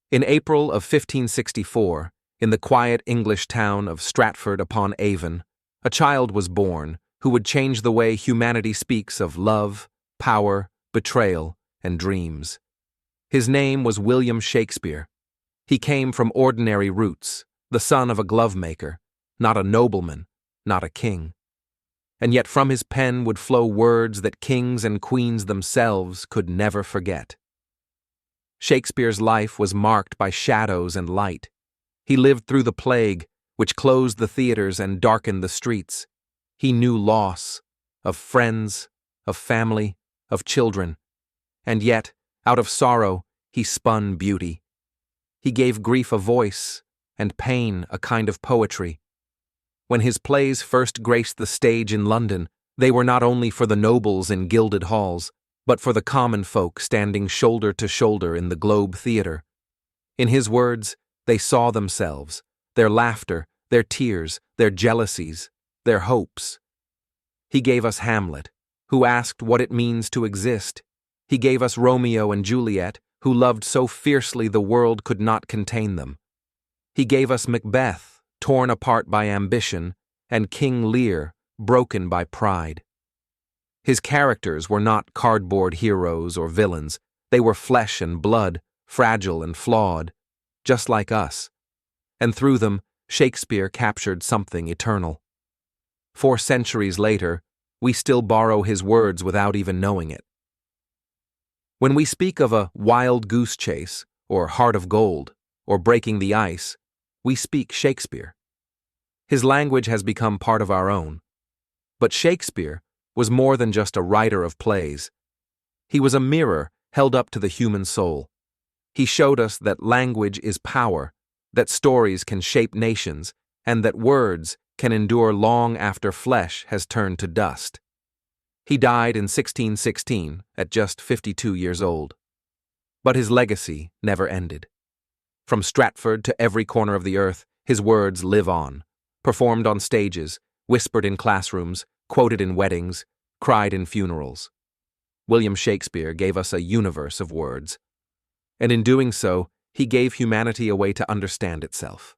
In April of 1564, in the quiet English town of Stratford-upon-Avon, a child was born who would change the way humanity speaks of love, power, betrayal, and dreams. His name was William Shakespeare. He came from ordinary roots, the son of a glovemaker, not a nobleman, not a king. And yet from his pen would flow words that kings and queens themselves could never forget. Shakespeare's life was marked by shadows and light. He lived through the plague, which closed the theaters and darkened the streets. He knew loss, of friends, of family, of children. And yet, out of sorrow, he spun beauty. He gave grief a voice, and pain a kind of poetry. When his plays first graced the stage in London, they were not only for the nobles in gilded halls, but for the common folk standing shoulder to shoulder in the Globe Theatre. In his words, they saw themselves, their laughter, their tears, their jealousies, their hopes. He gave us Hamlet, who asked what it means to exist. He gave us Romeo and Juliet, who loved so fiercely the world could not contain them. He gave us Macbeth, torn apart by ambition, and King Lear, broken by pride. His characters were not cardboard heroes or villains. They were flesh and blood, fragile and flawed, just like us. And through them, Shakespeare captured something eternal. 4 centuries later, we still borrow his words without even knowing it. When we speak of a wild goose chase, or heart of gold, or breaking the ice, we speak Shakespeare. His language has become part of our own. But Shakespeare was more than just a writer of plays. He was a mirror held up to the human soul. He showed us that language is power, that stories can shape nations, and that words can endure long after flesh has turned to dust. He died in 1616 at just 52 years old. But his legacy never ended. From Stratford to every corner of the earth, his words live on, performed on stages, whispered in classrooms, quoted in weddings, cried in funerals. William Shakespeare gave us a universe of words. And in doing so, he gave humanity a way to understand itself.